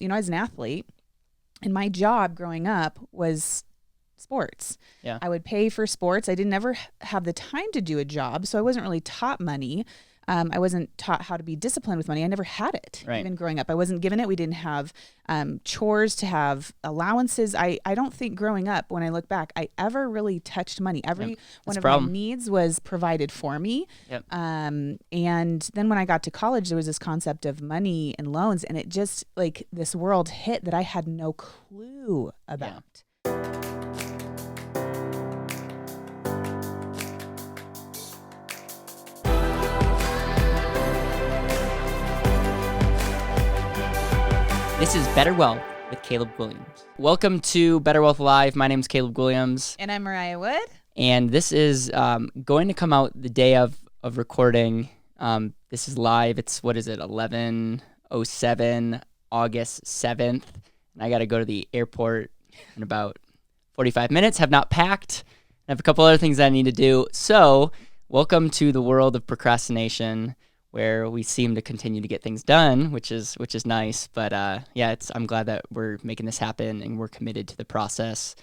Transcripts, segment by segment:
I was an athlete, and my job growing up was sports. Yeah. I would pay for sports. I didn't ever have the time to do a job, so I wasn't really taught money. I wasn't taught how to be disciplined with money. I never had it, even growing up. I wasn't given it. We didn't have chores to have allowances. I don't think growing up, when I look back, I ever really touched money. Every one of my needs was provided for me. Yep. And then when I got to college, there was this concept of money and loans, and it just like this world hit that I had no clue about. Yeah. This is BetterWealth with Caleb Guilliams. Welcome to BetterWealth Live. My name is Caleb Guilliams. And I'm Mariah Wood. And this is going to come out the day of recording. This is live. It's, 11:07, August 7th. And I got to go to the airport in about 45 minutes. Have not packed. I have a couple other things that I need to do. So welcome to the world of procrastination, where we seem to continue to get things done, which is nice. But I'm glad that we're making this happen and we're committed to the process.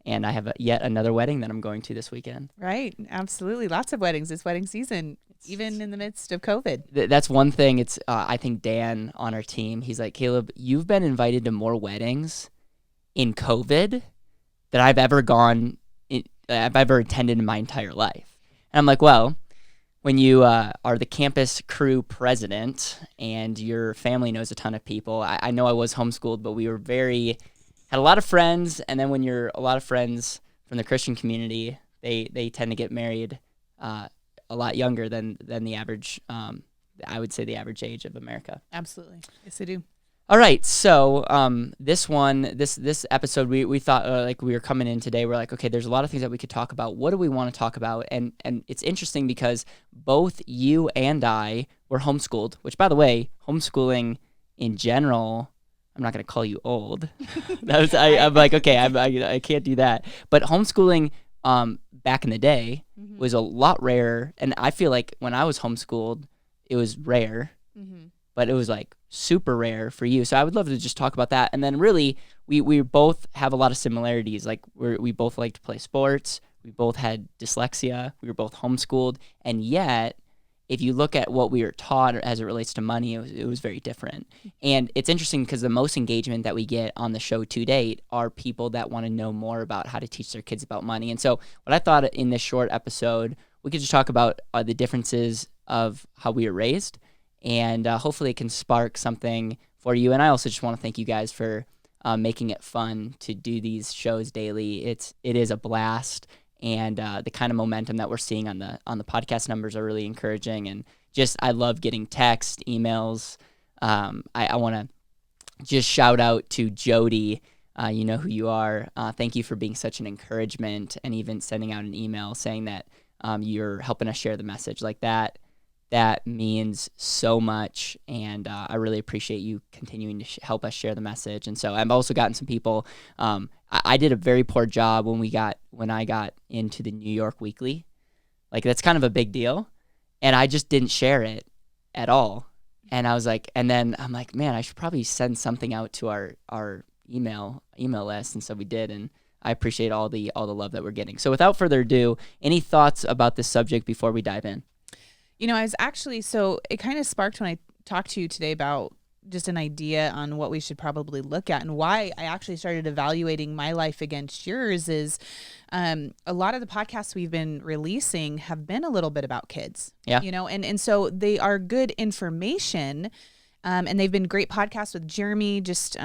And I have yet another wedding that I'm going to this weekend. Right, absolutely. Lots of weddings. It's wedding season, even in the midst of COVID. That's one thing. It's I think Dan on our team, he's like, Caleb, you've been invited to more weddings in COVID than I've ever attended in my entire life. And I'm like, well, when you are the campus crew president and your family knows a ton of people, I know I was homeschooled, but we were had a lot of friends. And then when you're a lot of friends from the Christian community, they tend to get married a lot younger than the average, I would say the average age of America. Absolutely. Yes, they do. All right, so this episode, we thought like we were coming in today. We're like, okay, there's a lot of things that we could talk about. What do we want to talk about? And it's interesting because both you and I were homeschooled. Which, by the way, homeschooling in general, I'm not going to call you old. I'm like, okay, I can't do that. But homeschooling back in the day was a lot rarer, and I feel like when I was homeschooled, it was rare. Mm-hmm. But it was like super rare for you. So I would love to just talk about that. And then really, we both have a lot of similarities. Like we both like to play sports. We both had dyslexia. We were both homeschooled. And yet, if you look at what we were taught as it relates to money, it was very different. And it's interesting because the most engagement that we get on the show to date are people that want to know more about how to teach their kids about money. And so what I thought in this short episode, we could just talk about the differences of how we were raised. And hopefully it can spark something for you. And I also just want to thank you guys for making it fun to do these shows daily. It is a blast, and the kind of momentum that we're seeing on the podcast numbers are really encouraging. And just I love getting texts, emails. I want to just shout out to Jody. You know who you are. Thank you for being such an encouragement, and even sending out an email saying that you're helping us share the message like that. That means so much, and I really appreciate you continuing to help us share the message. And so I've also gotten some people. I did a very poor job when I got into the New York Weekly. Like, that's kind of a big deal, and I just didn't share it at all. And I was like, and then I'm like, man, I should probably send something out to our email list, and so we did. And I appreciate all the love that we're getting. So without further ado, any thoughts about this subject before we dive in? You know, I was actually, so it kind of sparked when I talked to you today about just an idea on what we should probably look at, and why I actually started evaluating my life against yours is a lot of the podcasts we've been releasing have been a little bit about kids. Yeah. You know, and so they are good information, and they've been great podcasts with Jeremy, just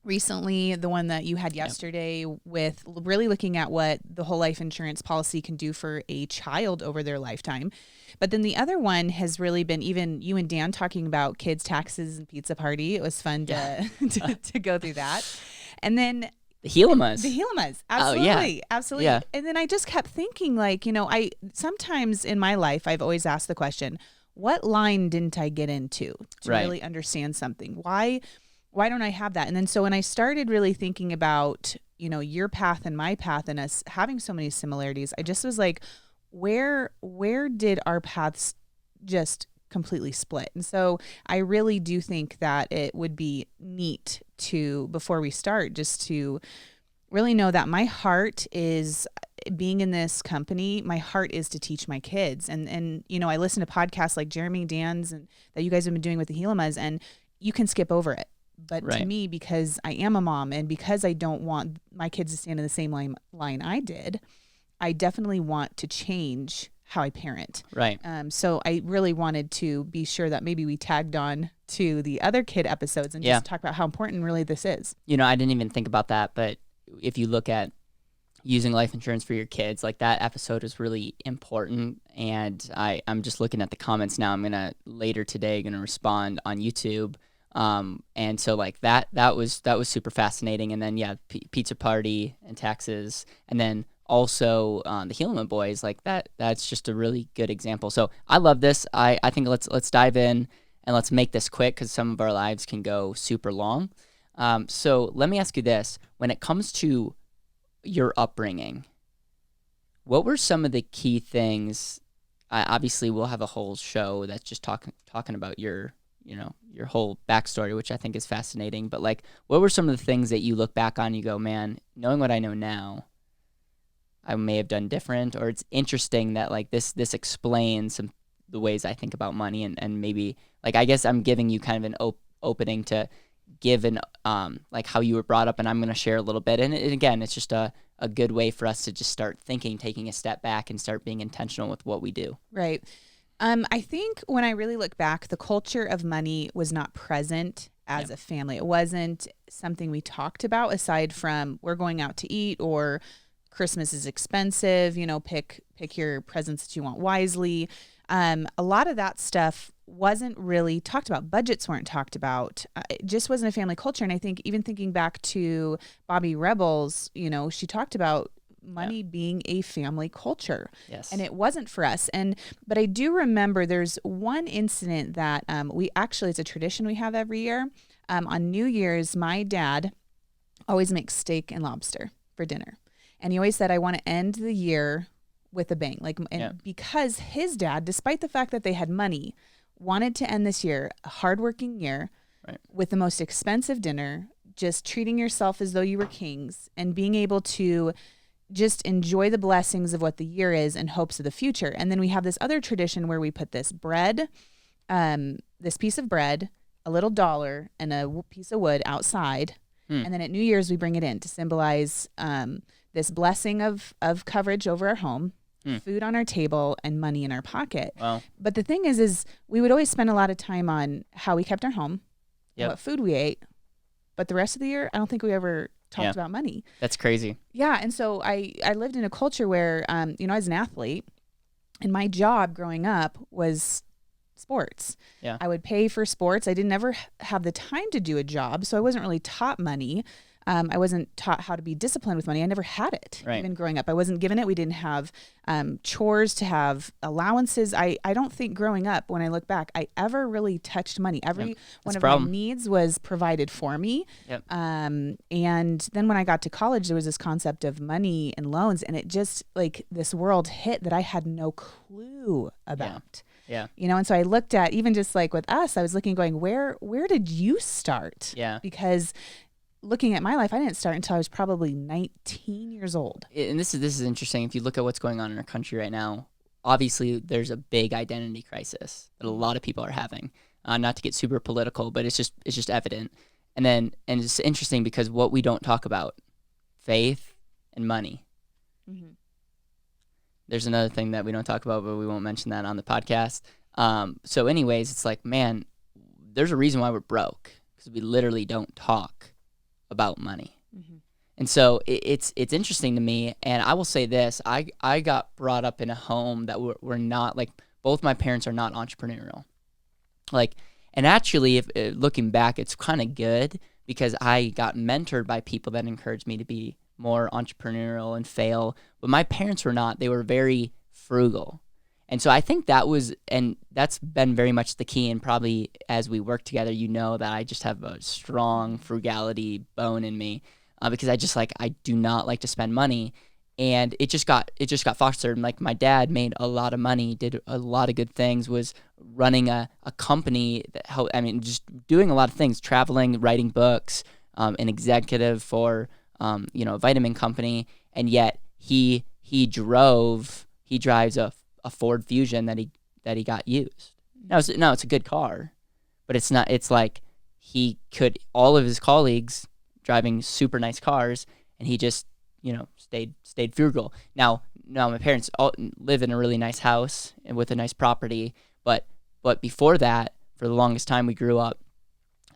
recently, the one that you had yesterday with really looking at what the whole life insurance policy can do for a child over their lifetime. But then the other one has really been even you and Dan talking about kids, taxes, and pizza party. It was fun to go through that. And then the Hielemas. Absolutely. Oh, yeah. Absolutely. Yeah. And then I just kept thinking, like, you know, I sometimes in my life, I've always asked the question, what line didn't I get into to really understand something? Why don't I have that? And then so when I started really thinking about, you know, your path and my path and us having so many similarities, I just was like, where did our paths just completely split. And so I really do think that it would be neat to, before we start, just to really know that my heart is being in this company. My heart is to teach my kids. And you know, I listen to podcasts like Jeremy, Dan's, and that you guys have been doing with the Hielemas, and you can skip over it. But to me, because I am a mom and because I don't want my kids to stand in the same line I did, I definitely want to change how I parent. Right. So I really wanted to be sure that maybe we tagged on to the other kid episodes and just talk about how important really this is. You know, I didn't even think about that, but if you look at using life insurance for your kids, like that episode is really important. And I'm just looking at the comments now. I'm later today gonna respond on YouTube. And so like that was super fascinating. And then pizza party and taxes, and then also the Hielema boys, like that's just a really good example. So I love this. I think let's dive in and let's make this quick because some of our lives can go super long. So let me ask you this: when it comes to your upbringing, what were some of the key things? Obviously, we'll have a whole show that's just talking about your whole backstory, which I think is fascinating. But like, what were some of the things that you look back on and you go, man, knowing what I know now, I may have done different, or it's interesting that like this explains the ways I think about money, and maybe like, I guess I'm giving you kind of an opening to give an like how you were brought up, and I'm going to share a little bit. And again, it's just a good way for us to just start thinking, taking a step back and start being intentional with what we do. Right. I think when I really look back, the culture of money was not present as a family. It wasn't something we talked about aside from we're going out to eat or Christmas is expensive, you know, pick your presents that you want wisely. A lot of that stuff wasn't really talked about. Budgets weren't talked about. It just wasn't a family culture. And I think even thinking back to Bobbi Rebell's, you know, she talked about money being a family culture. Yes. And it wasn't for us. But I do remember there's one incident that it's a tradition we have every year. On New Year's, my dad always makes steak and lobster for dinner. And he always said, I want to end the year with a bang. Because his dad, despite the fact that they had money, wanted to end this year, a hardworking year, with the most expensive dinner, just treating yourself as though you were kings and being able to just enjoy the blessings of what the year is and hopes of the future. And then we have this other tradition where we put this bread, this piece of bread, a little dollar, and a piece of wood outside. And then at New Year's, we bring it in to symbolize this blessing of coverage over our home, food on our table, and money in our pocket. Wow. But the thing is we would always spend a lot of time on how we kept our home, and what food we ate. But the rest of the year, I don't think we ever talked about money. That's crazy. Yeah. And so I lived in a culture where, I was an athlete, and my job growing up was sports. Yeah. I would pay for sports. I didn't ever have the time to do a job, so I wasn't really taught money. I wasn't taught how to be disciplined with money. I never had it, even growing up. I wasn't given it. We didn't have chores to have allowances. I don't think growing up, when I look back, I ever really touched money. Every one of my needs was provided for me. And then when I got to college, there was this concept of money and loans, and it just like this world hit that I had no clue about. Yeah. You know, and so I looked at, even just like with us, I was looking going, where did you start? Yeah. Because looking at my life, I didn't start until I was probably 19 years old. And this is interesting. If you look at what's going on in our country right now, obviously there's a big identity crisis that a lot of people are having. Not to get super political, but it's just evident. And it's interesting because what we don't talk about, faith and money. Mm-hmm. There's another thing that we don't talk about, but we won't mention that on the podcast. So anyways, it's like, man, there's a reason why we're broke, because we literally don't talk about money. Mm-hmm. And so it's interesting to me. And I will say this, I got brought up in a home that we're not, like, both my parents are not entrepreneurial. Like, and actually, if looking back, it's kind of good because I got mentored by people that encouraged me to be more entrepreneurial and fail. But my parents were not. They were very frugal. And so I think that's been very much the key. And probably as we work together, you know that I just have a strong frugality bone in me because I do not like to spend money. and it just got fostered. And like my dad made a lot of money, did a lot of good things, was running a company that helped, I mean, just doing a lot of things, traveling, writing books, an executive for a vitamin company, and yet he drives a Ford Fusion that he got used. No, it's a good car, but it's not. It's like all of his colleagues driving super nice cars, and he just stayed frugal. Now my parents all live in a really nice house and with a nice property, but before that, for the longest time, we grew up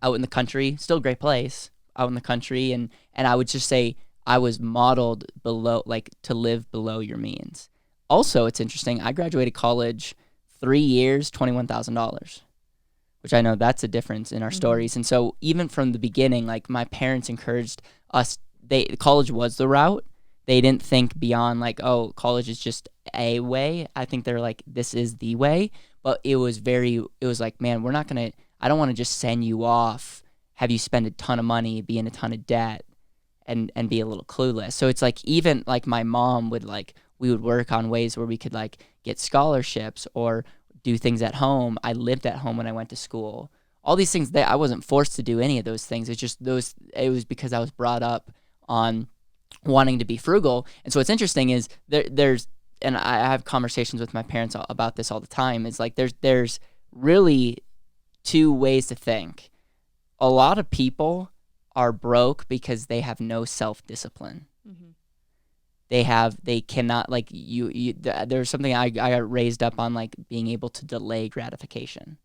out in the country. Still a great place, out in the country, and I would just say I was modeled below, like, to live below your means. Also, it's interesting, I graduated college 3 years, $21,000, which I know that's a difference in our stories. And so even from the beginning, like, my parents encouraged us, college was the route. They didn't think beyond, like, oh, college is just a way. I think they're like, this is the way. But it was like, man, I don't want to just send you off, have you spend a ton of money, be in a ton of debt, and be a little clueless. So it's like, even like my mom would, like, we would work on ways where we could, like, get scholarships or do things at home. I lived at home when I went to school. All these things that I wasn't forced to do any of those things. It's just it was because I was brought up on wanting to be frugal. And so what's interesting is there's, and I have conversations with my parents about this all the time, is like, there's really two ways to think. A lot of people are broke because they have no self-discipline. They cannot, like, there's something I got raised up on, like, being able to delay gratification.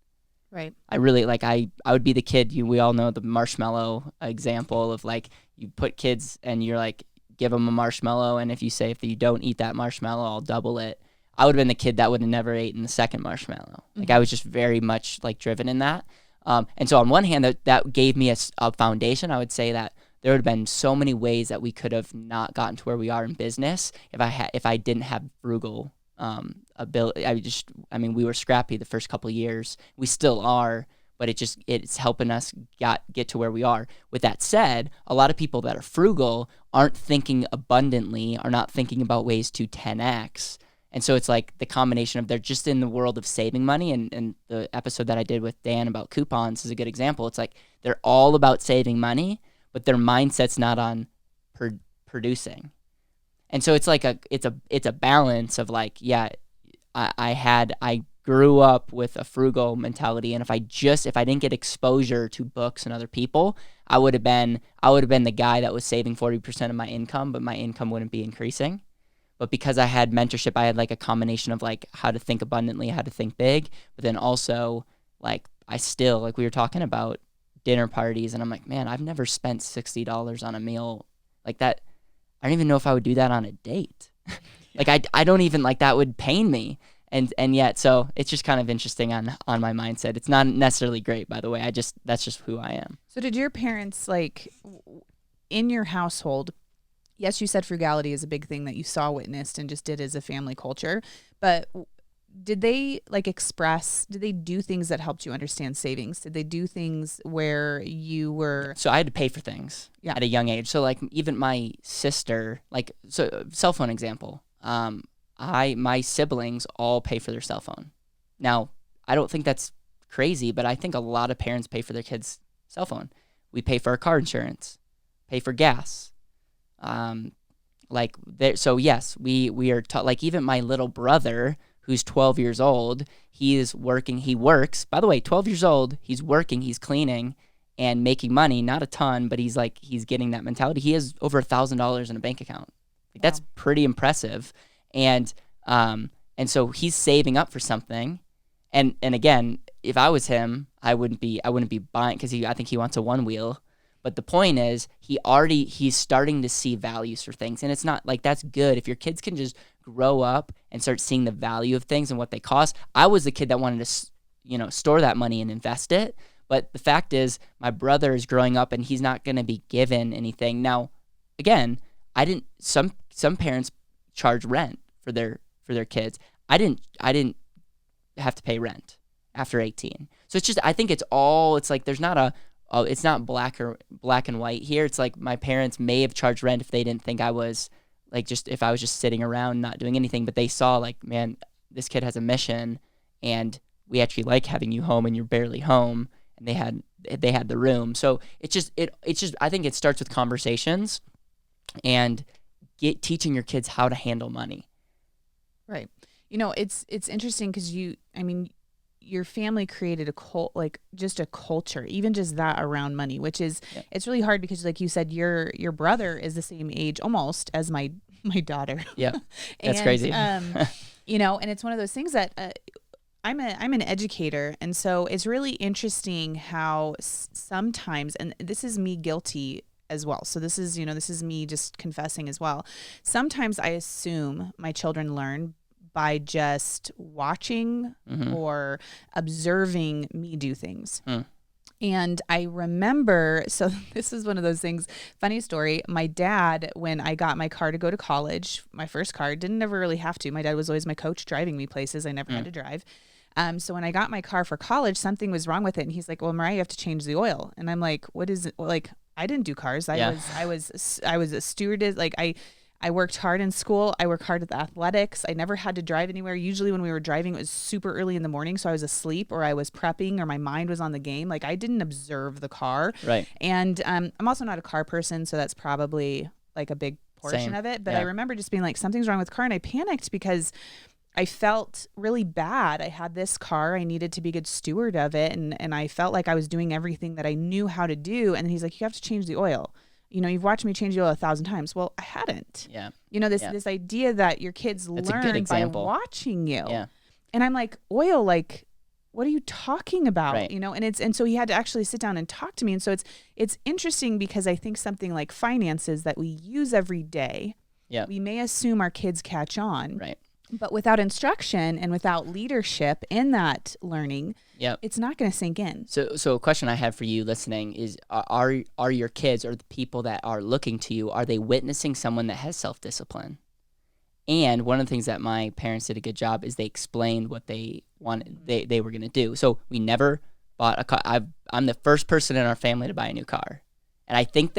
Right. I really, like, I would be the kid, we all know the marshmallow example of, like, you put kids and you're like, give them a marshmallow, and if you don't eat that marshmallow, I'll double it. I would have been the kid that would have never eaten the second marshmallow. Like, I was just very much, like, driven in that. And so on one hand, that gave me a foundation. I would say that there would have been so many ways that we could have not gotten to where we are in business if I didn't have frugal ability. We were scrappy the first couple of years. We still are, but it's helping us get to where we are. With that said, a lot of people that are frugal aren't thinking abundantly, are not thinking about ways to 10x. And so it's like the combination of, they're just in the world of saving money, and the episode that I did with Dan about coupons is a good example. It's like they're all about saving money, but their mindset's not on producing. And so it's like it's a balance of, like, yeah, I grew up with a frugal mentality, and if I didn't get exposure to books and other people, I would have been the guy that was saving 40% of my income, but my income wouldn't be increasing. But because I had mentorship, I had, like, a combination of, like, how to think abundantly, how to think big, but then also, like, I still, like, we were talking about dinner parties, and I'm like, man, I've never spent $60 on a meal like that. I don't even know if I would do that on a date. Like, I don't even, like, that would pain me. And yet, so it's just kind of interesting on my mindset. It's not necessarily great, by the way. That's just who I am. So did your parents, like, in your household, yes, you said frugality is a big thing that you saw witnessed and just did as a family culture, but did they, like, did they do things that helped you understand savings? Did they do things where you were... So I had to pay for things at a young age. So, like, even my sister, like, so cell phone example, my siblings all pay for their cell phone. Now, I don't think that's crazy, but I think a lot of parents pay for their kids' cell phone. We pay for our car insurance, pay for gas. So yes, we are taught, like, even my little brother, who's 12 years old, he works, by the way, 12 years old, he's working, he's cleaning and making money, not a ton, but he's getting that mentality. He has over $1,000 in a bank account. Like, that's pretty impressive. And so he's saving up for something. And again, if I was him, I wouldn't be buying, because I think he wants a one wheel. But the point is, he's starting to see values for things. And it's not like, that's good. If your kids can just grow up and start seeing the value of things and what they cost. I was the kid that wanted to, store that money and invest it. But the fact is, my brother is growing up and he's not going to be given anything. Now, again, some parents charge rent for their kids. I didn't have to pay rent after 18. So it's just, I think it's like, there's not it's not black and white here. It's like, my parents may have charged rent if they didn't think I was like just if I was just sitting around not doing anything, but they saw like, man, this kid has a mission, and we actually like having you home, and you're barely home, and they had the room. So it's just I think it starts with conversations and teaching your kids how to handle money. Right. You know, it's interesting because your family created just a culture, even just that around money, which is, it's really hard because like you said, your brother is the same age almost as my daughter. Yeah. That's crazy. You know, and it's one of those things that, I'm an educator. And so it's really interesting how sometimes, and this is me guilty as well. So this is me just confessing as well. Sometimes I assume my children learn by just watching or observing me do things. And I remember, so this is one of those things, funny story. My dad, when I got my car to go to college, my first car, didn't ever really have to. My dad was always my coach driving me places. I never had to drive. So when I got my car for college, something was wrong with it. And he's like, well, Mariah, you have to change the oil. And I'm like, what is it? Like, I didn't do cars. I was a stewardess. Like I worked hard in school. I worked hard at the athletics. I never had to drive anywhere. Usually when we were driving, it was super early in the morning. So I was asleep or I was prepping or my mind was on the game. Like I didn't observe the car. Right. And I'm also not a car person. So that's probably like a big portion of it. But I remember just being like, something's wrong with the car. And I panicked because I felt really bad. I had this car. I needed to be a good steward of it. And I felt like I was doing everything that I knew how to do. And he's like, you have to change the oil. You know, you've watched me change the oil 1,000 times. Well, I hadn't. Yeah. You know, this idea that your kids learn by watching you. Yeah. And I'm like, oil, like, what are you talking about? Right. You know, and so he had to actually sit down and talk to me. And so it's interesting because I think something like finances that we use every day, we may assume our kids catch on. Right. But without instruction and without leadership in that learning, it's not going to sink in. So a question I have for you listening is, are your kids or the people that are looking to you, are they witnessing someone that has self-discipline? And one of the things that my parents did a good job is they explained what they wanted, they were going to do. So we never bought a car. I'm the first person in our family to buy a new car. And I think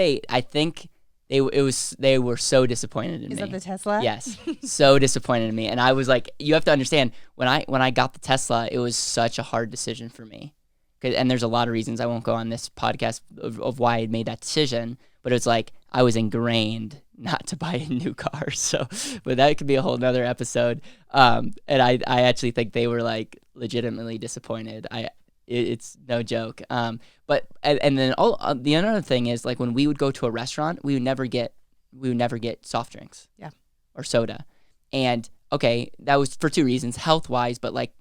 they were so disappointed in me. Is that the Tesla? Yes, so disappointed in me. And I was like, you have to understand, when I got the Tesla, it was such a hard decision for me. And there's a lot of reasons, I won't go on this podcast of why I made that decision, but it's like I was ingrained not to buy a new car. So, but that could be a whole nother episode. And I actually think they were like legitimately disappointed. It's no joke. But then the another thing is, like, when we would go to a restaurant, we would never get soft drinks, or soda, and okay, that was for two reasons, health wise, but like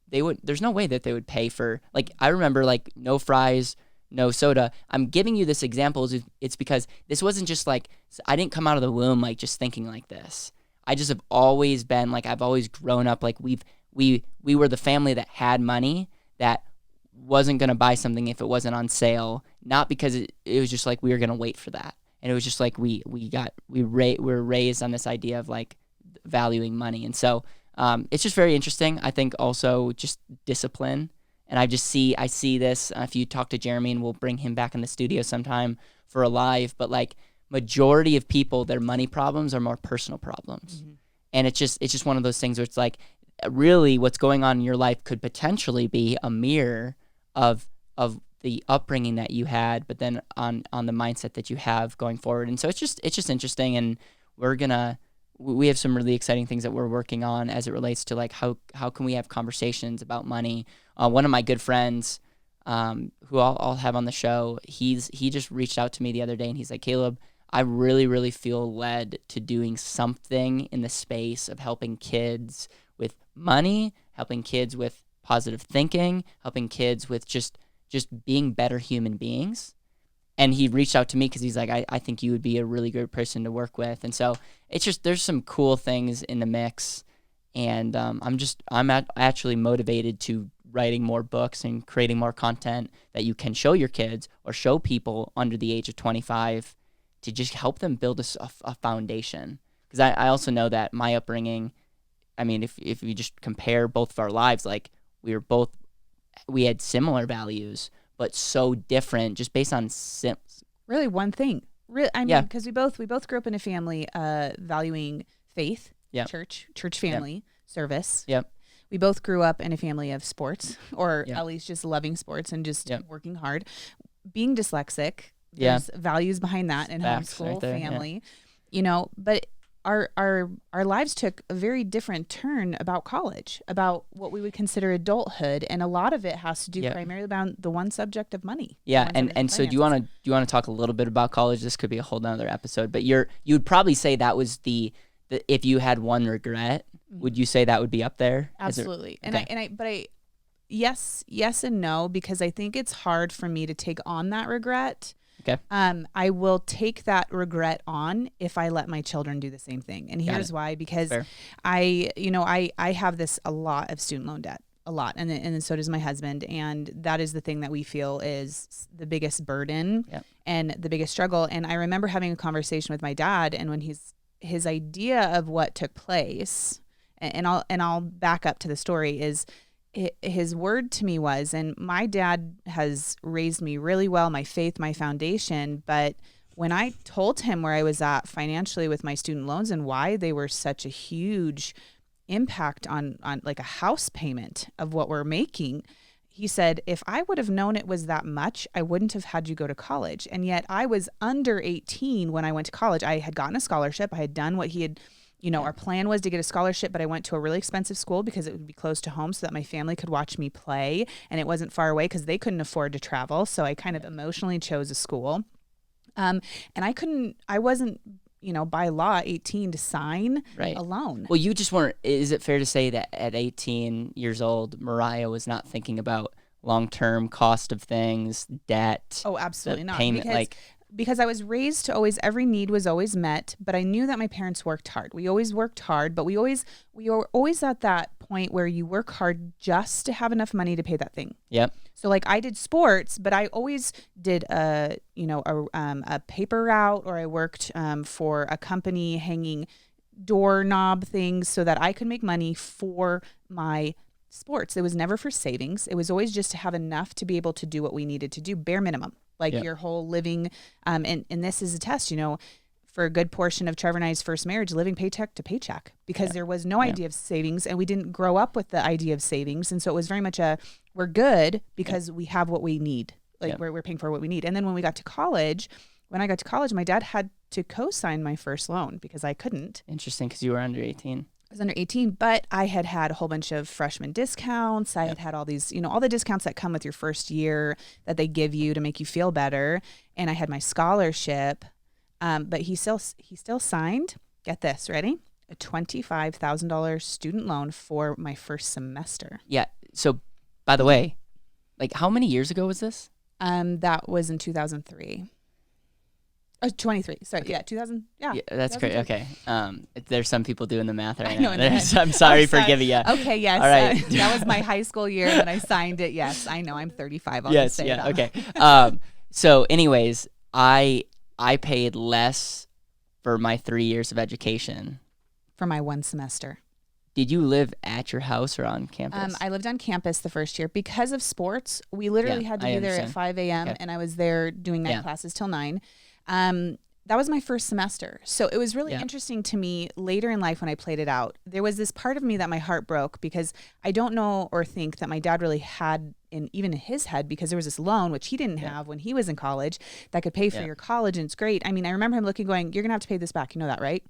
there's no way that they would pay for, like, I remember, like, no fries, no soda. I'm giving you this example. It's because this wasn't just like, I didn't come out of the womb like just thinking like this. I just have always been like, I've always grown up like we were the family that had money, that wasn't going to buy something if it wasn't on sale, not because it was just like we were going to wait for that. And it was just like we were raised on this idea of like valuing money. And so it's just very interesting. I think also just discipline. And I see this, if you talk to Jeremy, and we'll bring him back in the studio sometime for a live, but like majority of people, their money problems are more personal problems. Mm-hmm. And it's just one of those things where it's like, really what's going on in your life could potentially be a mirror of the upbringing that you had, but then on the mindset that you have going forward. And so it's just interesting, and we have some really exciting things that we're working on as it relates to like how can we have conversations about money. One of my good friends, who I'll have on the show, he just reached out to me the other day, and he's like, Caleb, I really, really feel led to doing something in the space of helping kids with money, helping kids with positive thinking, helping kids with just being better human beings. And he reached out to me because he's like, I think you would be a really good person to work with. And so it's just, there's some cool things in the mix. And I'm actually motivated to writing more books and creating more content that you can show your kids or show people under the age of 25 to just help them build a foundation. Because I also know that my upbringing, I mean, if you just compare both of our lives, like we had similar values, but so different just based on really one thing. I mean, because we both grew up in a family valuing faith, church family, service. Yep. We both grew up in a family of sports, or at least just loving sports and just working hard. Being dyslexic, there's values behind that in homeschool, family, but our lives took a very different turn about college, about what we would consider adulthood, and a lot of it has to do primarily about the one subject of money. Yeah, and so do you want to talk a little bit about college? This could be a whole nother episode, but you'd probably say that was the if you had one regret, would you say that would be up there? Absolutely. Yes and no, because I think it's hard for me to take on that regret. Okay. I will take that regret on if I let my children do the same thing. And here's why, because I have a lot of student loan debt, a lot. And then so does my husband. And that is the thing that we feel is the biggest burden and the biggest struggle. And I remember having a conversation with my dad, and when his idea of what took place, and I'll back up to the story, is his word to me was, and my dad has raised me really well, my faith, my foundation. But when I told him where I was at financially with my student loans and why they were such a huge impact on like a house payment of what we're making, he said, if I would have known it was that much, I wouldn't have had you go to college. And yet I was under 18 when I went to college. I had gotten a scholarship. I had done what he had, our plan was to get a scholarship, but I went to a really expensive school because it would be close to home so that my family could watch me play, and it wasn't far away because they couldn't afford to travel. So I kind of emotionally chose a school. And I wasn't, by law 18 to sign a loan. Well, you just weren't. Is it fair to say that at 18 years old, Mariah was not thinking about long-term cost of things, debt? Oh, absolutely not. Payment, because I was raised to every need was always met, but I knew that my parents worked hard. We always worked hard, but we were always at that point where you work hard just to have enough money to pay that thing. Yep. So I did sports, but I always did a paper route, or I worked for a company hanging doorknob things so that I could make money for my sports. It was never for savings. It was always just to have enough to be able to do what we needed to do, bare minimum. Your whole living, and this is a test, for a good portion of Trevor and I's first marriage, living paycheck to paycheck, because there was no idea of savings, and we didn't grow up with the idea of savings. And so it was very much we're good because we have what we need, we're paying for what we need. And then when I got to college, my dad had to co-sign my first loan because I couldn't. Interesting, because you were under 18. I was under 18, but I had a whole bunch of freshman discounts. I had all these, all the discounts that come with your first year that they give you to make you feel better. And I had my scholarship, but he still signed, get this, ready? A $25,000 student loan for my first semester. Yeah. So, by the way, how many years ago was this? That was in 2003. 23. Sorry. Okay. Yeah. 2000. Yeah. That's great. Okay. There's some people doing the math right now. I'm sorry for giving you. Okay. Yes. All right. That was my high school year when I signed it. Yes. I know. I'm 35. I'll just say that. Okay. So anyways, I paid less for my 3 years of education. For my one semester. Did you live at your house or on campus? I lived on campus the first year because of sports. We literally had to be there at 5 a.m. and I was there doing night classes till 9. That was my first semester. So it was really interesting to me later in life when I played it out. There was this part of me that my heart broke because I don't know or think that my dad really had even in his head, because there was this loan, which he didn't have when he was in college, that could pay for your college. And it's great. I mean, I remember him looking, going, you're going to have to pay this back. You know that, right?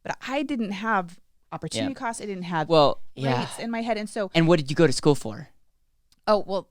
But I didn't have opportunity costs. I didn't have rates in my head. And what did you go to school for? Oh, well,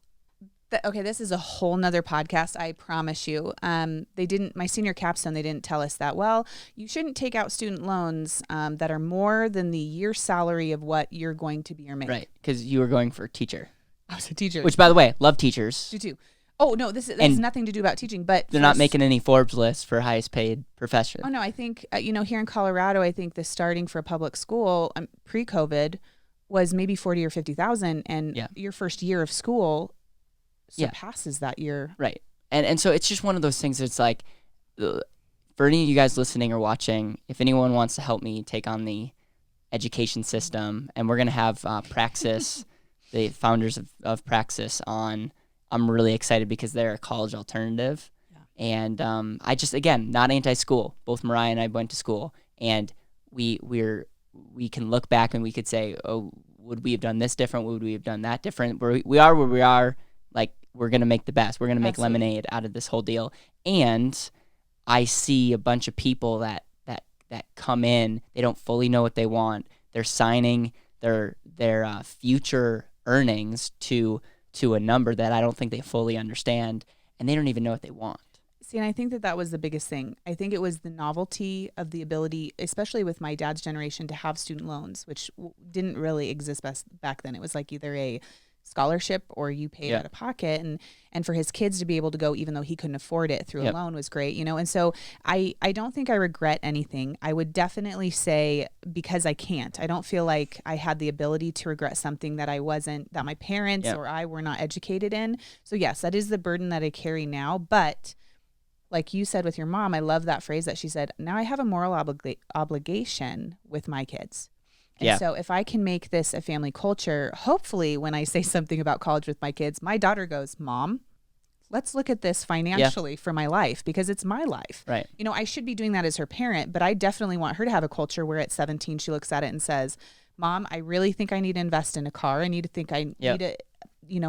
okay, this is a whole nother podcast, I promise you. My senior capstone, they didn't tell us that, well, you shouldn't take out student loans that are more than the year salary of what you're going to be earning. Right, because you were going for teacher. I was a teacher. Which, by the way, love teachers. Do too. Oh, no, this has nothing to do about teaching, but they're not making any Forbes list for highest paid profession. Oh, no, I think, here in Colorado, I think the starting for a public school pre-COVID was maybe 40 or 50,000, and your first year of school surpasses that year. Right. And so it's just one of those things that's for any of you guys listening or watching, if anyone wants to help me take on the education system, and we're going to have Praxis, the founders of Praxis on, I'm really excited because they're a college alternative. Yeah. And I just, again, not anti-school. Both Mariah and I went to school, and we can look back and we could say, oh, would we have done this different? Would we have done that different? We are where we are. Like, we're going to make the best. We're going to make lemonade out of this whole deal. And I see a bunch of people that come in, they don't fully know what they want. They're signing their future earnings to a number that I don't think they fully understand, and they don't even know what they want. See, and I think that was the biggest thing. I think it was the novelty of the ability, especially with my dad's generation, to have student loans, which didn't really exist back then. It was like either a scholarship or you paid out of pocket, and for his kids to be able to go even though he couldn't afford it through a loan was great, and so I don't think I regret anything. I would definitely say, because I can't, I don't feel like I had the ability to regret something that my parents or I were not educated in. So yes, that is the burden that I carry now. But like you said with your mom, I love that phrase that she said, now I have a moral obligation with my kids. And so if I can make this a family culture, hopefully when I say something about college with my kids, my daughter goes, Mom, let's look at this financially for my life, because it's my life. Right. I should be doing that as her parent, but I definitely want her to have a culture where at 17, she looks at it and says, Mom, I really think I need to invest in a car. I need to think I need to,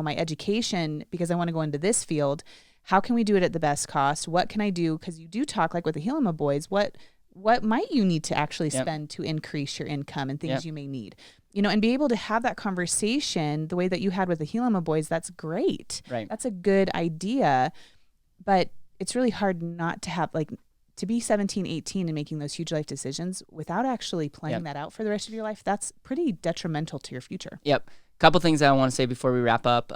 my education, because I want to go into this field. How can we do it at the best cost? What can I do? Because you do talk like with the Hielema boys, what might you need to actually spend to increase your income and things you may need, and be able to have that conversation the way that you had with the Hielema boys. That's great. Right. That's a good idea, but it's really hard not to have to be 17, 18 and making those huge life decisions without actually playing that out for the rest of your life. That's pretty detrimental to your future. Yep. Couple things I want to say before we wrap up.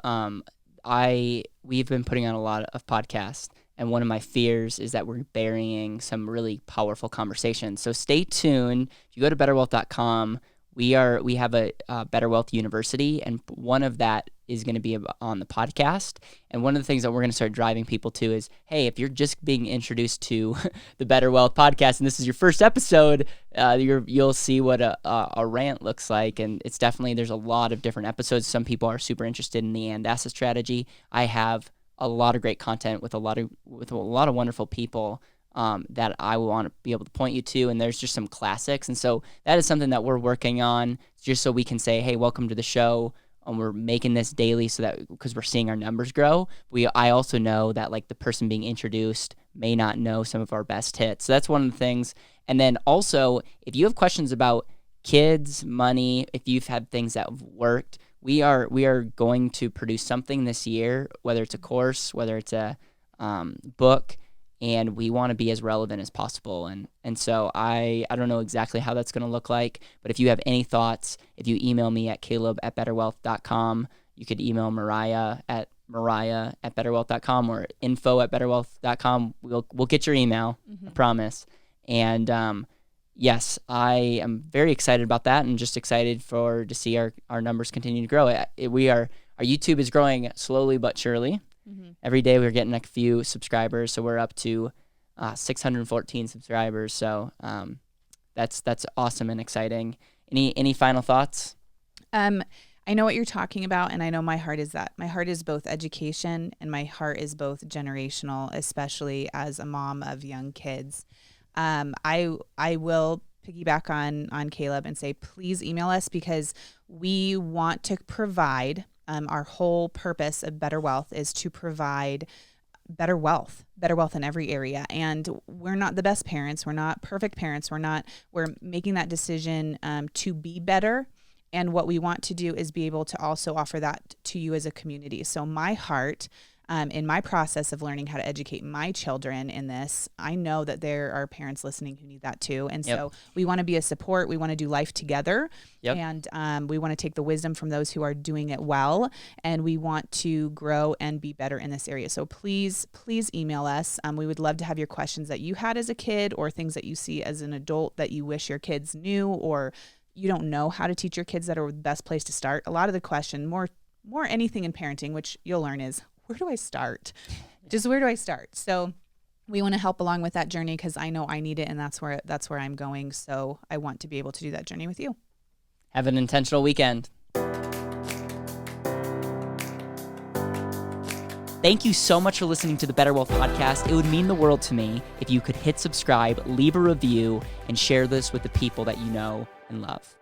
We've been putting on a lot of podcasts, and one of my fears is that we're burying some really powerful conversations. So stay tuned. If you go to BetterWealth.com, we have a BetterWealth University, and one of that is going to be on the podcast. And one of the things that we're going to start driving people to is, hey, if you're just being introduced to the BetterWealth podcast and this is your first episode, you'll see what a rant looks like. And it's definitely, there's a lot of different episodes. Some people are super interested in the and asset strategy. I have a lot of great content with a lot of wonderful people that I want to be able to point you to, and there's just some classics. And so that is something that we're working on, just so we can say, hey, welcome to the show. And we're making this daily so that, because we're seeing our numbers grow. I also know that the person being introduced may not know some of our best hits. So that's one of the things. And then also, if you have questions about kids, money, if you've had things that have worked, we are going to produce something this year, whether it's a course, whether it's a book, and we want to be as relevant as possible. And so I don't know exactly how that's going to look like, but if you have any thoughts, if you email me at caleb@betterwealth.com, you could email Mariah at betterwealth.com or info@betterwealth.com. We'll get your email, I promise. And yes, I am very excited about that, and just excited to see our numbers continue to grow. Our YouTube is growing slowly but surely. Mm-hmm. Every day we're getting a few subscribers, so we're up to 614 subscribers. So that's awesome and exciting. Any final thoughts? I know what you're talking about, and I know my heart is that. My heart is both education, and my heart is both generational, especially as a mom of young kids. I will piggyback on Caleb and say, please email us, because we want to provide. Our whole purpose of Better Wealth is to provide better wealth in every area. And we're not the best parents. We're not perfect parents. We're making that decision to be better. And what we want to do is be able to also offer that to you as a community. So my heart, in my process of learning how to educate my children in this, I know that there are parents listening who need that too. And so we want to be a support. We want to do life together. And we want to take the wisdom from those who are doing it well. And we want to grow and be better in this area. So please email us. We would love to have your questions that you had as a kid, or things that you see as an adult that you wish your kids knew, or you don't know how to teach your kids, that are the best place to start. A lot of the question, more anything in parenting, which you'll learn, is, where do I start? Just where do I start? So we want to help along with that journey, because I know I need it, and that's where I'm going. So I want to be able to do that journey with you. Have an intentional weekend. Thank you so much for listening to the BetterWealth podcast. It would mean the world to me if you could hit subscribe, leave a review, and share this with the people that you know and love.